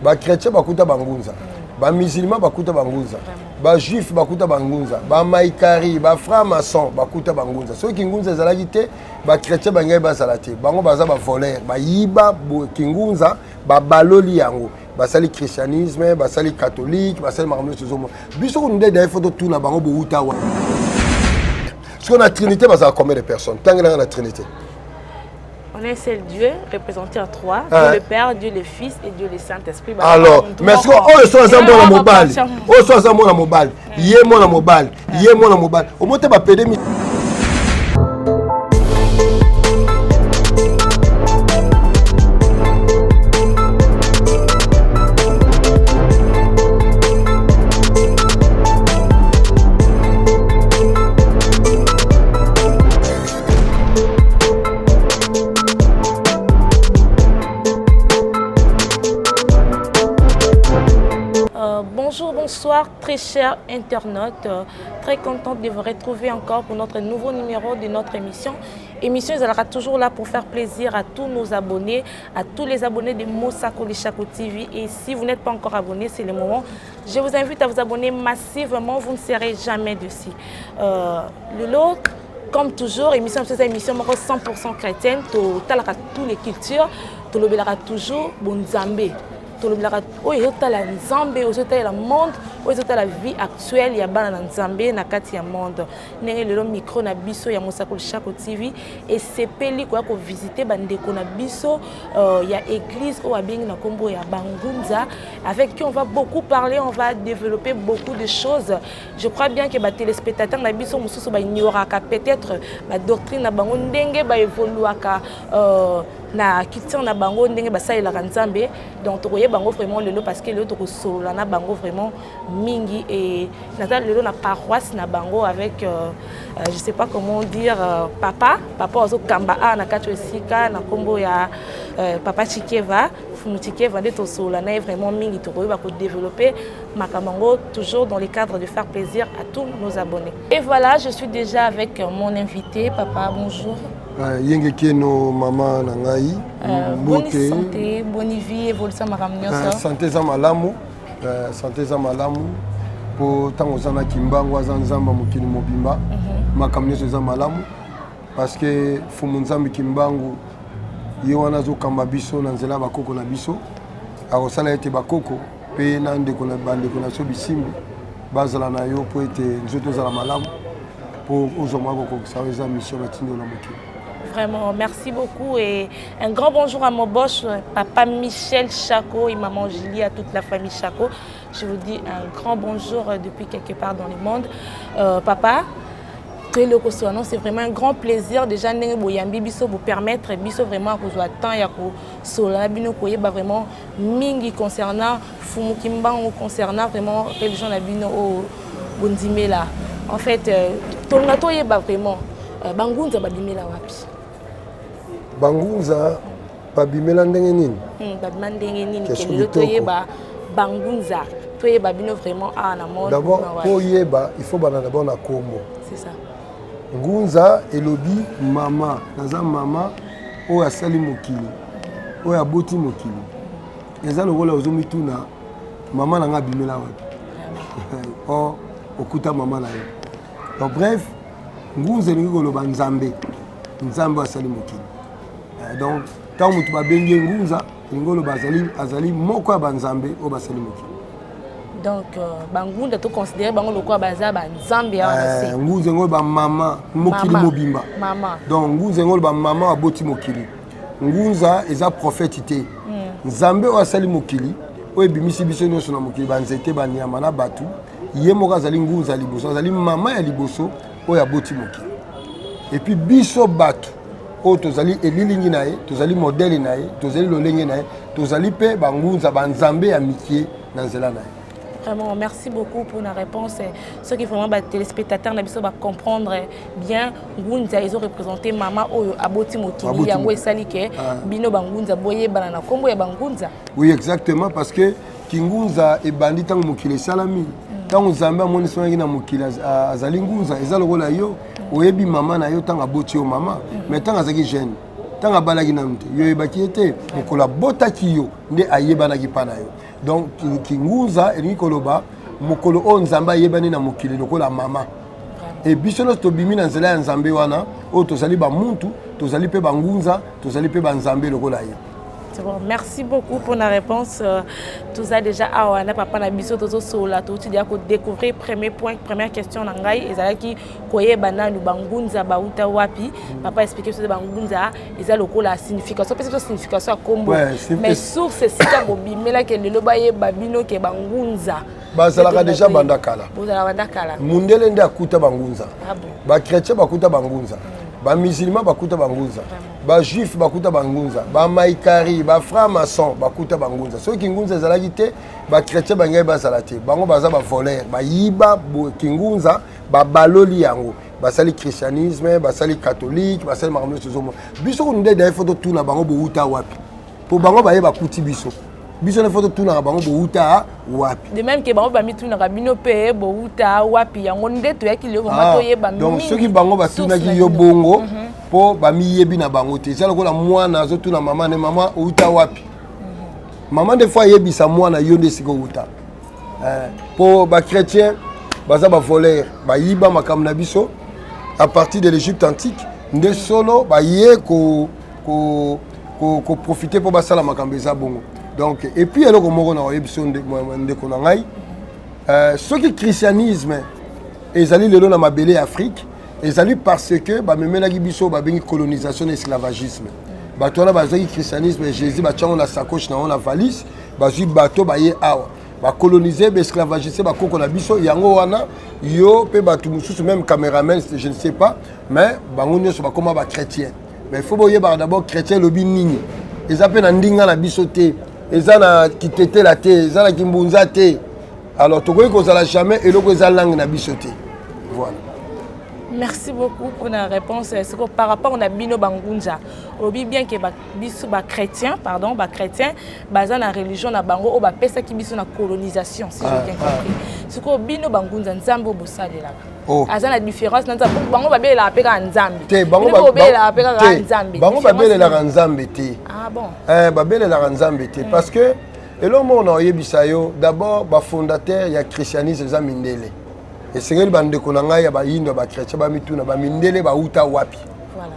ba chrétien bakuta bangunza ba musulman bakuta bangunza ba juif bakuta bangunza ba maikari ba franc-maçon bakuta bangunza ceux qui ngunza ezalaki te ba chrétien bangai bazala te bango baza ba voleur ba yiba kingunza ba baloli yango basali christianisme basali catholique basali makambo sozomo biso ko ndé d'ailleurs photo tout na bango bo uta wa ce qu'on a trinité bazala combien de personnes tant que la trinité. On est seul Dieu, représenté en trois, Dieu le Père, Dieu le Fils et Dieu le Saint-Esprit. Alors, mais est-ce qu'on est sur un mobile? On est sur un mobile. Il y a mon mobile. Il y a mon mobile. Au moins, tu vas payer. Bonsoir très chers internautes, très contente de vous retrouver encore pour notre nouveau numéro de notre émission. Émission, elle sera toujours là pour faire plaisir à tous nos abonnés, à tous les abonnés de Mosako Lishako TV. Et si vous n'êtes pas encore abonné, c'est le moment. Je vous invite à vous abonner massivement, vous ne serez jamais dessus. Le lot, comme toujours, émission, c'est une émission 100% chrétienne, toutes les cultures, tout le toujours bon Zambé. La Nzambe, le monde, la vie actuelle, il y a bana Nzambe na kati ya monde. Nenge le micro na biso ya Mosako Lishako TV et c'est peli quoi ko visiter bandeko na biso il y a église au abing na kombo ya Bangunza avec qui on va beaucoup parler, on va développer beaucoup de choses. Je crois bien que ba téléspectateurs na biso mususu ba ignoraka peut-être ba doctrine na bango ndenge ba évoluaka na culture na bango ndenge ba salela Nzambe donc bango vraiment le lot parce que le to solo na bango vraiment mingi et nata le lot na paroisse na bango avec je sais pas comment dire papa ozo kamba na kacho sika na kombo ya papa Chikeva Fumutikeva de to solo na vraiment mingi to ba ko développer makamango toujours dans le cadre de faire plaisir à tous nos abonnés. Et voilà, je suis déjà avec mon invité. Papa, bonjour. Yenge Keno, maman Nangaï. Bonne santé, bonne vie, évolution maramnyoso. Santé za malamu, santé za malamu. Po tango zana kimbango za nzamba mukini mobimba. Makamnyoso za malamu parce que fumu nzambi kimbangu ye wana zo kamba biso na nzela bakoko na biso. Akosala ete bakoko pe na ndeko na bandeko na so bisimbi bazala na yo po ete nzoto za malamu po ozoma ko sa mission batindo na mokili. Vraiment, merci beaucoup et un grand bonjour à mon boss, papa Michel Chako et maman Julie, à toute la famille Chako. Je vous dis un grand bonjour depuis quelque part dans le monde. Papa, c'est vraiment un grand plaisir déjà de vous permettre de vraiment temps et vraiment mingi concernant Fumukimba ou concernant vraiment religion au Bondimela. En fait, vraiment Bangunza babimela wapi? Bangunza babimela ndenge nini? Babimela ndenge nini kelelo toyeba Bangunza toyeba bino vraiment na mode. D'abord pour yeba, il faut bana d'abord na kombo. C'est ça. Ngunza elobi mama, naza mama o asali mokili. O ya boti mokili. Eza lokola ozomituna mama nanga bimela wapi? O okuta mama na yo. Donc bref, Ngunza ni koloba Nzambe. Nzambe asali mokili. Donc quand mutu ba bengi Ngunza, ngolo azali moko ya Nzambe o basali mokili. Donc Bangunza to considérer bango lokwa baza ba Nzambe ya Ngunza ngolo ba mama mokili mobimba. Mama. Donc Ngunza ngolo ba mama aboti mokili. Ngunza eza prophète. Nzambe o asali mokili o ebimisi biso nyonso na mokili ba nzete ba nyama na batu. Ye moko azali Ngunza liboso, azali mama ya liboso. Oya boti moki. Et puis biso batu o tozali elilingi nae, tozali modèle nae, tozali lolenge nae, tozali pe bangunza banzambe ya mikie na nzela nae. Vraiment, merci beaucoup pour la réponse. Ceux qui vraiment les téléspectateurs va comprendre bien Ngunza ils ont représenté maman oyo aboti mokili yango esali ke bino bangunza boye banana kombo ya bangunza. Oui, exactement parce que Kingunza e bandi tango mokili salami. Tango Nzambe amoni sonaki na mokili azali Ngunza ezalo kola yo oyebi mama na yo tango aboti yo mama mais tango azaki jeune tanga balaki na nte yo ebaki ete mokolo abotaki yo nde ayebanaki mpa na yo donc kingunza elingi koloba mokolo oyo nzambe ayebani na mokili lokola mama et biso nyonso tobimi na nzela ya nzambe wana oyo tozali bamuntu tozali mpe bangunza tozali mpe banzambe lokola ye. Bon, merci beaucoup pour la réponse. Tout ça déjà à papa na biso tozo sola tout tu dis ko découvrir premier point première question na ngai ezala ki koye bananu bangunza bauta wapi papa expliquer sur bangunza ezala lokola signification peut-être signification combo mais source c'est ça bobimela ke lelo baye babino ke bangunza bazalaka déjà bandakala bandakala mundele nde akuta bangunza ba chrétien bakuta bangunza ba musulman bakuta bangunza ba juif bakuta bangunza ba maikari ba franc-maçon bakuta bangunza so kingunza ezalaki te ba chrétien bangai bazala te bango baza ba voleur ba yiba kingunza ba baloli yango basali christianisme basali catholique basali makambo sozomo biso ko nde da photo tuna bango bouta wapi po bango baye bakuti biso biso na photo tuna bango bouta wapi de même que bango ba mituna kabino pe bouta wapi yango nde to yaki le vraiment to yeba mingi donc ceux qui bango batuna ki yo bongo po ba miyebi na bango te ça lokola mwana azotuna mama ne mama outa wapi maman des fois yebisa mwana yo nde siko outa po ba chrétien baza ba voleur ba yiba makambo na biso à partir de l'Égypte antique nde solo ba ye ko profiter pour basala makambo eza bongo. Donc, et puis, alors, comme on a eu ce qui christianisme, ils allaient le long dans ma belle Afrique, ils allaient parce que, bah, même la Gibiso, bah, une colonisation et esclavagisme. Bah, toi, là, bah, le christianisme, Jésus, bah, on a sacoche, on a valise, bah, j'ai bateau, bah, y a bah, coloniser, bah, esclavagiser, bah, qu'on a biso, yango wana, yo, pe, bah, tout le même caméraman, je ne sais pas, mais, bah, on est sur, comment, bah, chrétien. Mais il faut voir, bah, d'abord, chrétien, le binigne. Ils appellent un dinga la bisoté. Ezana qui tete la te, ezana qui mbunza te. Alors tu vois qu'on s'ala jamais et l'autre ezana langue na bisoté. Voilà. Merci beaucoup pour la réponse. C'est que par rapport à bino bangunja, obi bien que biso ba chrétien, pardon, ba chrétien, baza na religion na bango o ba pesa ki biso na colonisation si j'ai bien compris. C'est que bino bangunja nzambo bosalela. Oh. Aza na différence na nzambo bango ba bela apeka nzambi. Te bango ba bela apeka nzambi. Bango ba bela nzambi te. Ah bon. Ba bela nzambi te parce que eloko mona oyebisa yo d'abord ba fondateur ya christianisme za mindele. Et c'est que bande konanga ya ba yindo ba chrétien ba mituna ba mindele ba uta wapi. Voilà.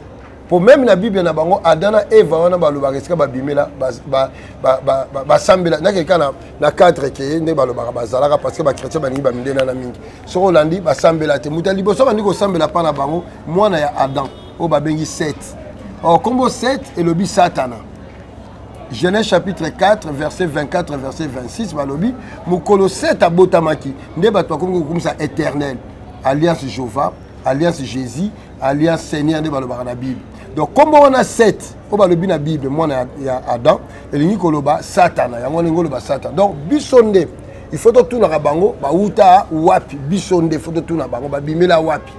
Pour même la Bible na bango Adana Eva wana ba loba resika ba bimela ba sambela na kelka na 4 ke ne ba loba ba zalaka parce que ba chrétien ba ni ba mindele na mingi. So Holandi ba sambela te mutali boso ba ndiko sambela pa na bango mwana ya Adam o ba bengi 7. Or combo 7 et le bi Satana. Genèse chapitre 4 verset 24 verset 26 balobi mukolo 7 abotamaki nde bato comme ça éternel alliance Jéhovah alliance Jésus alliance Seigneur nde balobaka na Bible. Donc comme on a 7 o balobi na Bible mwana ya Adam elingi koloba Satana yango ngolo ba Satan. Donc bisonde il faut tout na bango ba uta wapi bisonde faut tout na bango ba bimela wapi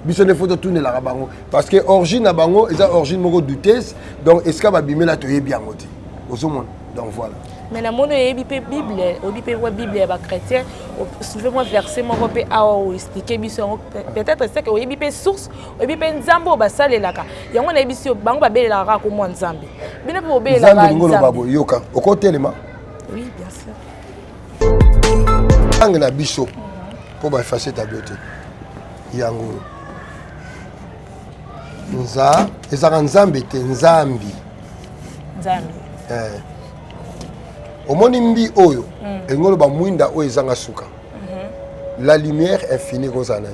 biso ne faut tourner la bango parce que origine na bango eza origine moko douteuse donc est-ce que ba bimela to yebi angoti osomona donc voilà mais na mono yebi pe Bible obi pe wa Bible ba chrétien souvent verset moko pe awo expliquer biso peut-être c'est que yebi pe source yebi pe nzambo ba salelaka yango na yebi si bango ba belelaka ko mo nzambe bino pe obelelaka nzambe ngolo babo yoka okotelema oui bien sûr ang na biso pour ba effacer ta beauté yango nza ezaka nzambe te nzambi omoni mbi oyo engolo ba mwinda oyo ezanga suka la lumière infinie kozana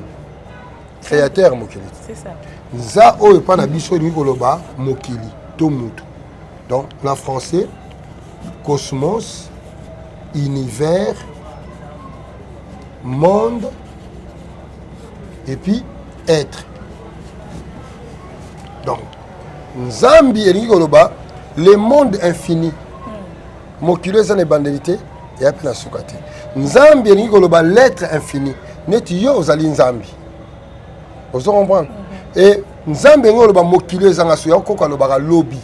créateur mokili c'est ça nza oyo pa na biso ni koloba mokili to mutu donc en français cosmos univers monde et puis être. Donc, Nzambi elingi koloba le monde infini. Mokilo eza na bandelité et après la sukate. Nzambi elingi koloba l'être infini. Neti yo ozali Nzambi. Vous comprenez? Et Nzambi elingi koloba mokilo eza ngaso ya koka lobaka lobby.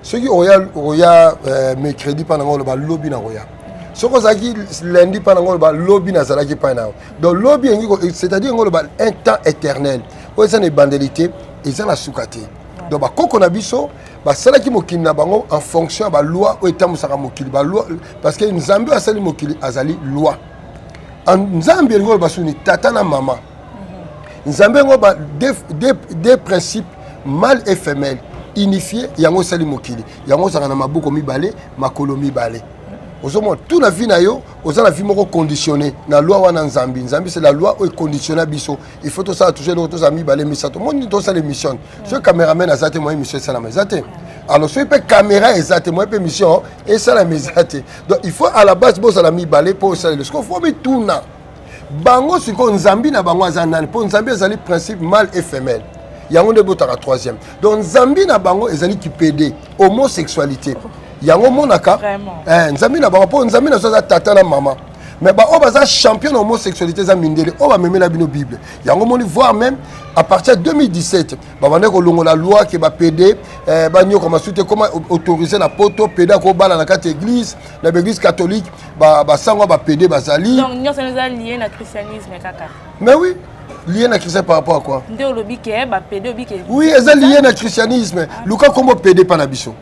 Ceux qui oya mercredi pendant koloba lobby na roya. Ce qu'on a dit lundi pendant le lobby n'a pas été donc lobby c'est-à-dire un temps éternel où ils ont des bandelités ils ont la soukate donc bakoko na biso basalaki mokili na bango en fonction ya loi oyo etambwisaka mokili loi parce que nzambe asali mokili azali loi nzambe elingi oloba suni tata na mama nzambe yango des principes mâle et femelle unifié yango esali mokili yango ozalaka na maboko mibale makolo mibale ozomona tout la vie na yo oza na vie moko conditionné na loi wana nzambi c'est la loi oyo conditionné biso il faut tosala toujours eloko tozala mibale misato moni tosala émission soki cameraman aza te moye émission esalama eza te alors soki mpe caméra eza te moye mpe émission esalama eza te donc il faut à la base bozala mibale mpo osalele soki ofo mituna bango sikoyo nzambi na bango aza nani mpo nzambi ezali principe mâle et femelle yango nde botaka troisième donc nzambi na bango ezali kipede homosexualité yango monaka nzambi na bango mpo nzambi na so aza tata na mama mais baoyo baza champion na homosexualité eza mindele oyo bamemela bino bible yango moni voir même à partir de 2017 babande kolongola loi ke bapede banyokama su te comment autoriser na poto pede akobala na kati église na baéglise catholique basango bapede bazali donc nyonso eza lié na christianisme kaka mais oui lié na christianisme par rapport à quoi nde olobi ke bapede obi ke oui eza lié na christianisme luka kombo pede pa na biso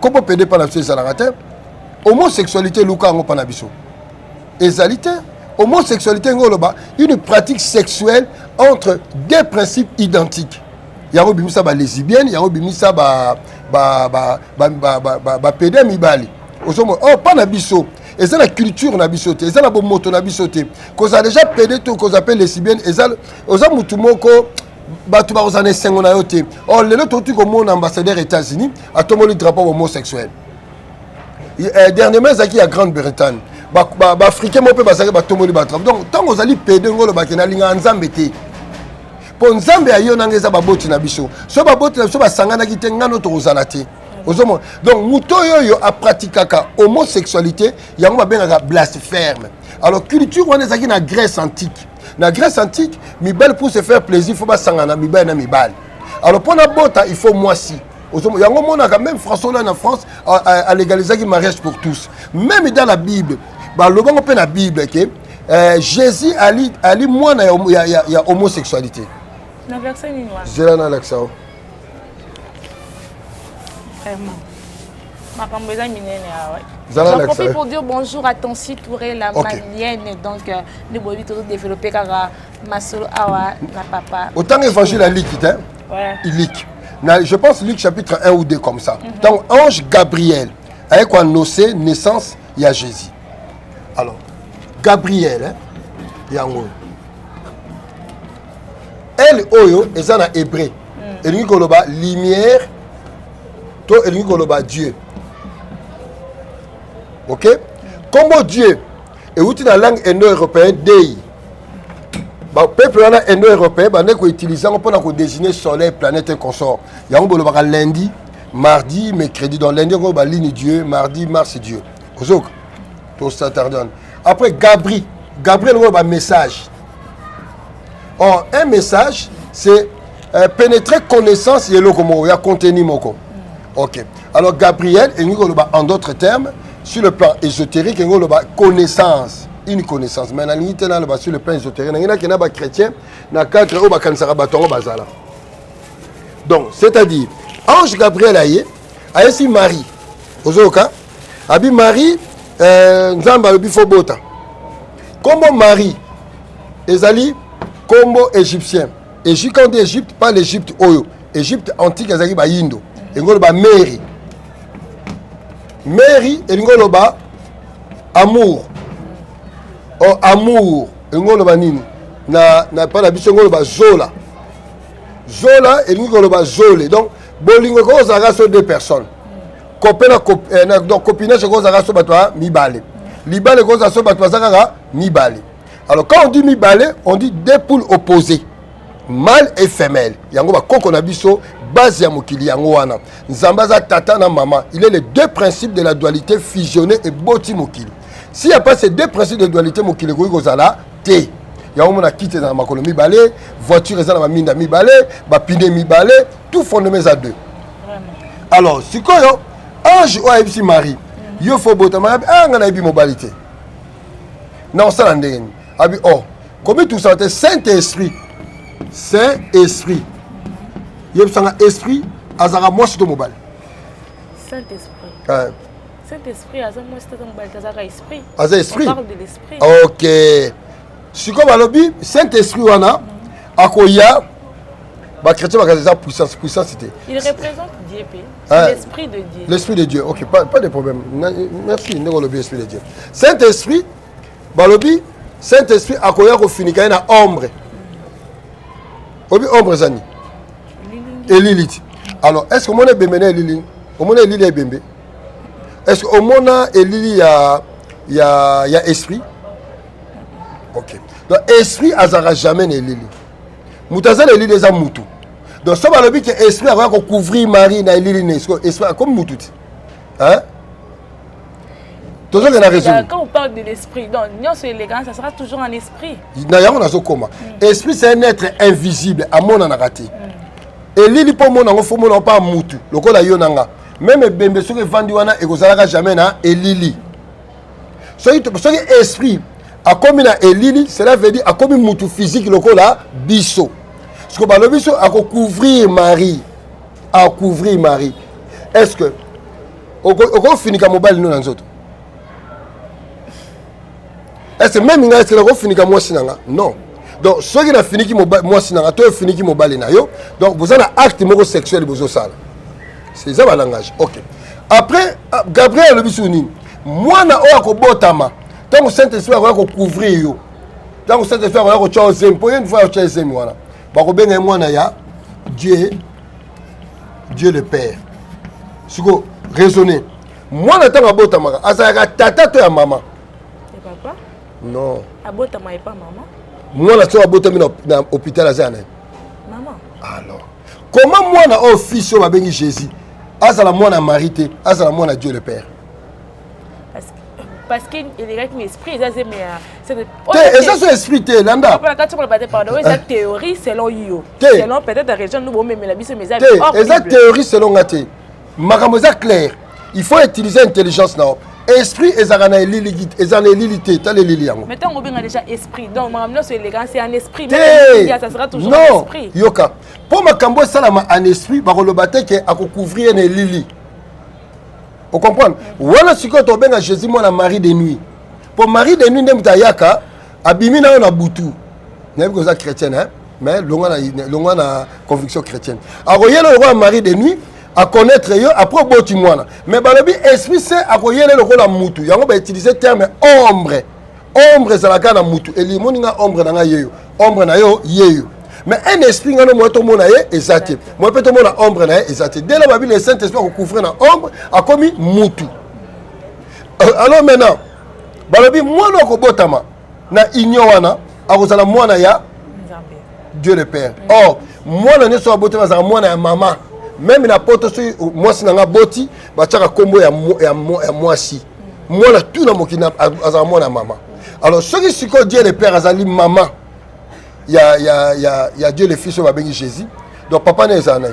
kombo pede pa na biso ezalaka te homosexualité luka yango pa na biso ezali te homosexualité ngo loba une pratique sexuelle entre deux principes identiques yango bimisa ba lesbienne yango bimisa ba pede mibali osomo oh pa na biso eza la culture na biso te eza na bomoto na biso te koza déjà pede to koza appelle lesbienne eza oza mutu moko bato bakozana esengo na yo te or lelo toti komona ambassadeur États-Unis atomoli drapeau homosexuel dernièrement ezalaki ya Grande-Bretagne baafricain mo mpe bazalaki batomoli badrapeau donc ntango ozali pede ngolo bakende alinga nzambe te mpo nzambe ayo nanga eza baboti na biso so baboti na biso basanganaki te ngano tokozala te ozomona donc moto oyo apratikaka homosexualité yango babengaka blasphème alors culture wana ezalaki na Grèce antique na Grèce antique mibali pour se faire plaisir faut basangana mibali na mibali alors pour na bota il faut mwasi yango monaka même François là en France a légalisé le mariage pour tous même dans la Bible balobango pe na Bible que Jésus ali mwana ya homosexualité na verset ni noir zela na l'accent vraiment j'en profite pour dire bonjour à Tonsi Touré, la malienne. Donc, nous voulons tout développer car Masolo Awa, la papa. Autant évangile à Luc, Luc. Je pense Luc chapitre 1 ou 2 comme ça. Donc, ange Gabriel, avec quoi nocer naissance, il y a Jésus. Alors, Gabriel, il y a un elle, Oyo, est en hébreu. Elle dit que lumière, toi, elle dit que Dieu. Ok? Comme Dieu et où tu dans la langue indo-européenne Dei. Le peuple indo-européen va utiliser pour désigner soleil, planète et consort. Il y a un lundi, mardi, mercredi. Donc lundi, on va ligne Dieu, mardi, Mars Dieu. Après Gabriel, on va un message. Or, un message, c'est pénétrer connaissance et le il y a contenu moko. Ok. Alors Gabriel, en d'autres termes, sur le plan ésotérique, il y a connaissance, une connaissance. Mais sur le plan ésotérique, il y a des chrétiens, il y a 4 ans. Donc, c'est-à-dire, ange Gabriel a ici Marie. Abi Marie, Nzamba Bifobota. Comment Marie, Ezali, Combo égyptien. Égypte, quand on dit Égypte, pas l'Égypte Oyo. Égypte antique, Ezali Bayindo. Il y a Mary. Mary elingoloba amour oh amour elingoloba nini na pas na biso ngoloba zola elingoloba zole donc bolingo ko zaka so deux personnes copina donc copinage ko zaka so batwa mibale libale ko zaka so batwa zaka mibale alors quand on dit mibale on dit deux poules opposées mâle et femelle yango ba koko na biso base ya mokili yango wana nzamba za tata na mama il est les deux principes de la dualité fusionnés et boti mokili s'il y a pas ces deux principes de dualité mokili ko kozala te yango mona kite na makolo mibale voiture eza na minda mibale ba pine mibale tout fondement à deux alors sikoyo ange o ebisi Marie yo fo botama nga na ebi mobilité non ça ndenge abi oh comme tout ça Saint-Esprit yebsanga esprit azara moi to mobile. Saint-Esprit. Ouais. Saint-Esprit aza moi to mobile azara esprit. Aza esprit. On parle de l'esprit. OK. Si comme alobi Saint-Esprit wana akoya ba chrétien ba puissance c'était. Il représente Dieu. C'est l'esprit de Dieu. L'esprit de Dieu. OK, pas de problème. Merci ndeko lobi esprit de Dieu. Saint-Esprit balobi Saint-Esprit akoya ko finika na ombre. Obi ombre zani. Et Lilith. Alors, est-ce que mon est bémené Lili? Au moins Lili est bémé. Est-ce que au moins Lili il y a esprit? OK. Donc esprit azara jamais ne Lili. Mutaza Lili des amutu. Donc ça va le but que esprit a couvrir Marie na Lili ne esprit comme mutu. Hein? Quand on parle de l'esprit, donc non c'est élégant, ça sera toujours un esprit. D'ailleurs on a ce comment. Esprit c'est un être invisible à mon anarati. Et Lili pour mon ango faut mon pas mutu. Lokola yo nanga. Même bembe soki vandi wana e kozalaka jamais na Elili. Soki esprit a comme na Elili, cela veut dire a comme mutu physique lokola biso. Parce que le biso a couvrir Marie, a couvrir Marie. Est-ce que au fini ka mobile nous dans autres? Est-ce que même est-ce que le fini ka moi sinanga? Non. Donc ceux qui n'a fini qui mobile moi sinanga, toi fini qui mobile na yo. Donc vous avez un acte homosexuel besoin ça. C'est ça le langage. OK. Après Gabriel le bisouni. Moi na o akobotama. Tant que Saint-Esprit va couvrir yo. Tant que Saint-Esprit va ko choisir pour une fois choisir moi. Ba ko benga moi na ya Dieu le Père. Siko raisonner. Moi na tant abotama azaka tata to ya maman. Et papa? Non. Abotama et pas maman. Moi na so abotami na hôpital azana. Maman. Alors, comment moi na o fils o babengi Jésus? Azala moi na Marité, azala moi na Dieu le Père. Parce qu'il est avec l'esprit, c'est ça son esprit te landa. C'est théorie selon you. Selon peut-être la région nous mais la bise mais ça théorie selon ngate. Makambo za clair. Il faut utiliser intelligence na. Esprit ezana lilité, ezana lilité, ta lili yango. Mais tant on a déjà esprit. Donc maman c'est élégant, c'est un esprit. Ça sera toujours un esprit. Yoka. Pour makambo salama un esprit, ba ko bate ke akouvrir ne lili. Vous comprenez? Voilà ce que tu as Jésus, moi, la Marie de nuit. Pour Marie de nuit, tu as abimi na butu. N'est pas que chrétienne, hein? Mais l'on a conviction chrétienne. Alors, il y a le roi Marie de nuit à connaître après boti moana. Mais balobi esprit c'est à koyele le roi la mutu. Yango ba utiliser terme ombre. Ombre c'est la kana mutu. Et li moninga ombre na yeyo. Ombre na yo yeyo. Mais un esprit ngano mo to mona ye ezate. Mo pe to mona ombre na ye ezate. Dès la Bible le Saint-Esprit ko couvrir na ombre a commis mutu. Alors maintenant balobi moi no ko botama na inyo wana akozala mwana ya Dieu le Père. Or moi na so botama za mwana ya maman. Même na poto so moi sinanga boti ba tshaka kombo ya mwasi. Moi na tout na mokina azala mwana maman. Alors ce qui siko Dieu le Père azali maman. Il y a Dieu le Fils au Babéni Jésus. Donc papa n'est pas né.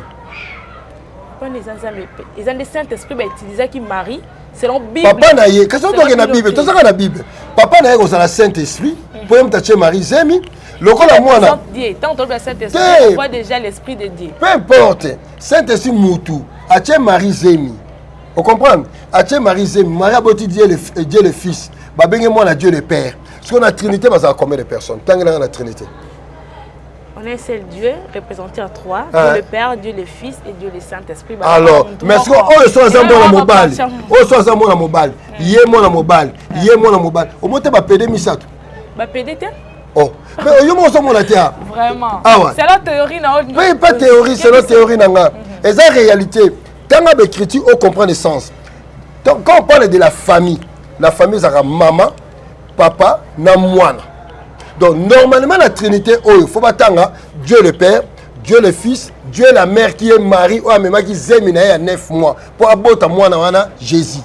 Papa n'est pas né. Ils ont le Saint-Esprit utilisé qui Marie selon Bible. Papa n'a eu. Qu'est-ce que tu as dans la Bible? Tu as dans la Bible. Papa n'a eu au Saint-Esprit. Pour me tacher Marie Zemi. Le corps à moi là. Tant que le Saint-Esprit, on voit déjà l'Esprit de Dieu. Peu importe. Saint-Esprit Moutou. Ache Marie Zemi. Vous comprenez? Ache Marie Zemi. Marie a beau Dieu le Fils. Babéni moi la Dieu le Père. Parce qu'on a Trinité, mais ça a combien de personnes? Tant que la Trinité. On est seul Dieu, représenté à trois. Dieu le Père, Dieu le Fils et Dieu le Saint-Esprit. Alors, mais est-ce qu'on soit ensemble dans la mobile? On soit ensemble dans la mobile. Yé moi la mobile. Yé moi la mobile. Au moins, tu vas péder Misato. Bah, péder, oh. Mais au moins, on s'en tient. Vraiment. Ah ouais. C'est la théorie, non? Oui, pas théorie, c'est la théorie. Et ça, réalité. Quand on a écrit, on comprend le sens. Quand on parle de la famille, c'est maman, papa, na moine. Donc normalement la Trinité, il faut attendre Dieu le Père, Dieu le Fils, Dieu la Mère qui est Marie, ou même qui zémina il y a 9 mois pour abota moi na Jésus.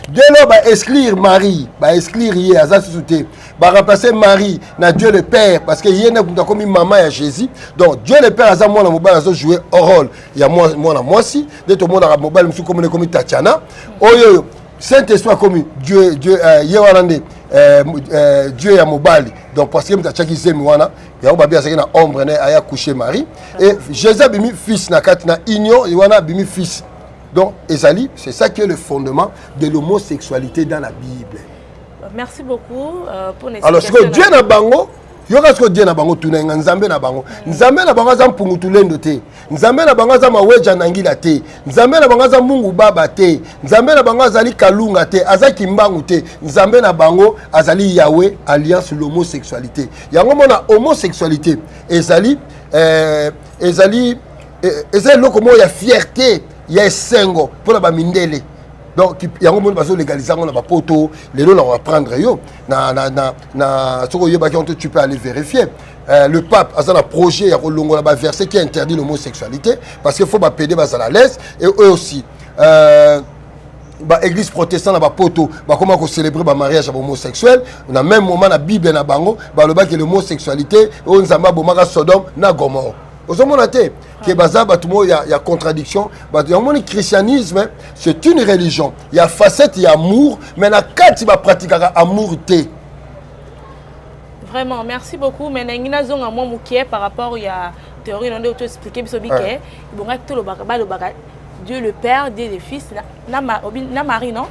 Dès lors bah exclure Marie, bah exclure hier à sauté, bah remplacer Marie na Dieu le Père parce que hier n'a comme maman à Jésus. Donc Dieu le Père a moi na mobile a jouer un rôle. Il y a moi aussi, de tout le monde a mobile monsieur comme Tatiana. Saint-Esprit comme Dieu Yéwalande Dieu ya mobali donc parce que mtachaki zemi wana ya obabi azaki na ombre ne aya coucher Marie et Jésus a bimi fils na kati na union wana bimi fils donc ezali c'est ça qui est le fondement de l'homosexualité dans la Bible. Merci beaucoup pour les alors ce que Dieu na bango yoka ce que Dieu na bango tunenga nzambe na bango za mpungutu lendo te nzambe na bango za maweja nangila te nzambe na bango za mungu baba te nzambe na bango azali kalunga te azaki mbangu te nzambe na bango azali Yahweh alliance l'homosexualité yango mona homosexualité ezali lokomo ya fierté ya esengo pour ba mindele. Donc il y a un moment où légaliser on a pas poto les lots on va prendre yo tu peux aller vérifier le pape a un projet à longo là verset qui interdit l'homosexualité parce qu'il faut pas péder à la laisse et eux aussi église protestante na poto comment qu'on célébrer mariage homosexuel on a même moment la Bible na bango le que l'homosexualité on nzamba bomaka Sodome na Gomorrhe il y a contradiction. Le christianisme, c'est une religion. Il y a facette, il y a amour, mais quand tu vas pratiquer l'amour, vraiment, merci beaucoup. Mais il y a un par rapport à la théorie dont tu expliqué, Dieu le Père, Dieu le Fils, na Marie, non?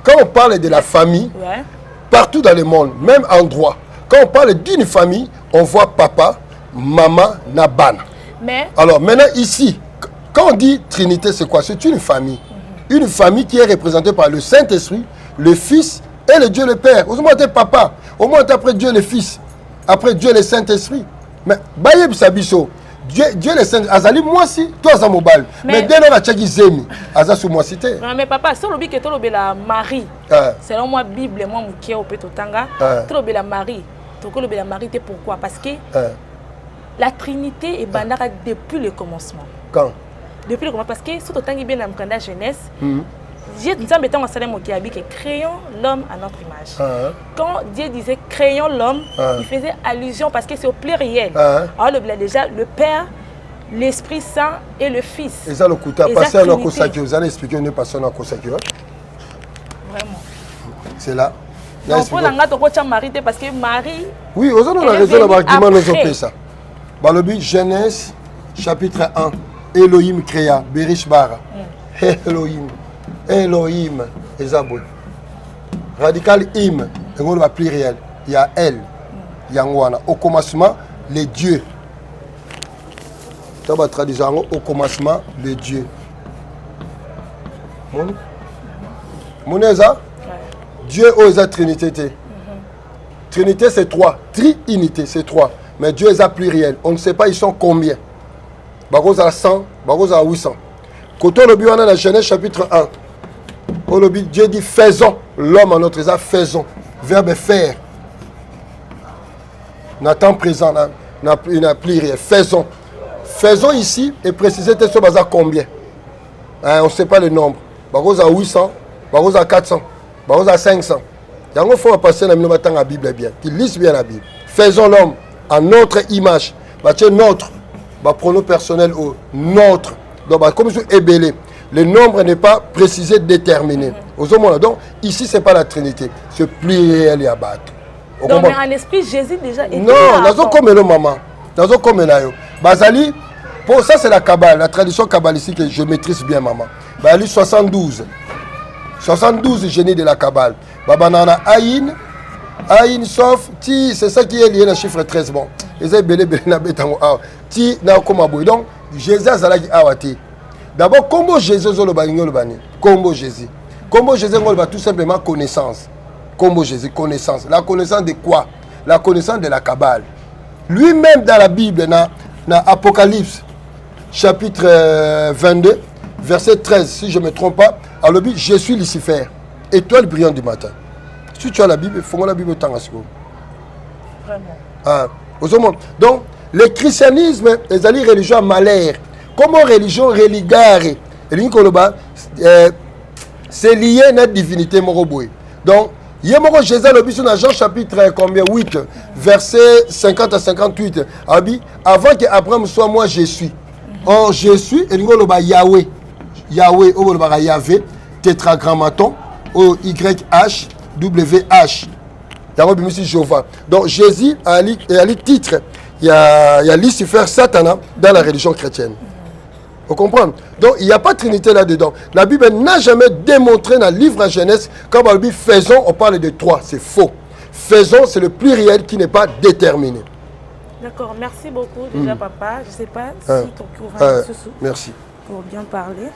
Quand on parle de la famille, partout dans le monde, même en droit, quand on parle d'une famille, on voit papa, maman, Naban. Mais... Alors maintenant ici, quand on dit Trinité, c'est quoi? C'est une famille. Une famille qui est représentée par le Saint-Esprit, le Fils et le Dieu le Père. Au moins papa, au moins après Dieu le Fils, après Dieu le Saint-Esprit. Mais Bayeb Sabiso, Dieu le Saint-Esprit, Azali moi si, toi ça mobile. Mais dès lors tu as zemi, Azas moi cité. Mais papa, si on dit que tu la Marie, selon moi Bible, moi qui au petotanga, tu la Marie. Tu la Marie, pourquoi? Parce que la Trinité est bandara depuis le commencement. Quand? Depuis le commencement. Parce que si tu as bien dans la jeunesse, Dieu nous a mis en salle que créons l'homme à notre image. Quand Dieu disait créons l'homme, il faisait allusion parce que c'est au pluriel. Alors déjà le Père, l'Esprit Saint et le Fils. Et ça le coup à passer à l'Okosaki. Vous allez expliquer une personne à l'Okosaki. Vraiment. C'est là. Non, pour la Marie, parce que Marie. Oui, vous avez raison d'avoir dit ça. Balobi Genèse chapitre 1 Elohim créa Berish Bara Elohim Ezabol radical im on va pluriel il y a elle Yangwana au commencement les dieux tu vas traduire au commencement les dieux Moneza Dieu aux Trinité Trinité c'est 3 Trinité c'est 3 mais Dieu est à pluriel. On ne sait pas ils sont combien. Bagos à 100, bagos à 800. Quand on a dans la Genèse chapitre 1, Dieu dit faisons l'homme en notre état, faisons. Verbe faire. Nathan présent, il n'a pluriel. Faisons. Faisons ici et préciser ce bazar combien. On ne sait pas le nombre. Bagos à 800, bagos à 400, bagos à 500. Il faut passer dans la Bible bien. Qu'il lise bien la Bible. Faisons l'homme à notre image, notre, pronom personnel au notre. Donc, comme je suis ébélé, le nombre n'est pas précisé, déterminé. Donc, ici, ce n'est pas la Trinité, c'est pluriel et abat. Donc, mais en esprit, Jésus déjà était non, nous comme le maman. Nous comme le Bazali, pour ça, c'est la Kabbale, la tradition kabbalistique que je maîtrise bien, maman. Bazali 72. 72 génies de la Kabbale. Babanana Aïn. Aïn sauf ti c'est ça qui est lié au chiffre 13 bon les belé na betango ti na koma boy donc Jésus azalaki awati d'abord combo Jésus zo lo banyo lo bani combo Jésus ngol ba tout simplement connaissance combo Jésus connaissance la connaissance de quoi la connaissance de la Kabbale lui-même dans la Bible na Apocalypse chapitre 22 verset 13 si je me trompe pas alors je suis Lucifer étoile brillante du matin. Si tu as la Bible, il faut que la Bible t'en assure. Vraiment. Donc, le christianisme est une religion malaire. Comme religion religare, c'est lié à la divinité moroboy. Donc, Jésus dans Jean chapitre 8, verset 50 à 58. Avant que Abraham soit moi, je suis. Or, je suis, et Yahweh. Yahweh, Yahvé, tétragrammaton, YH. WH. Jéhovah. Donc Jésus a le titre. Il y a Lucifer, Satan dans la religion chrétienne. Vous comprenez? Donc il n'y a pas de trinité là-dedans. La Bible n'a jamais démontré dans le livre en Genèse, quand on dit faisons, on parle de trois. C'est faux. Faisons, c'est le pluriel qui n'est pas déterminé. D'accord, merci beaucoup déjà papa. Je ne sais pas si ton courant merci. pour bien parler.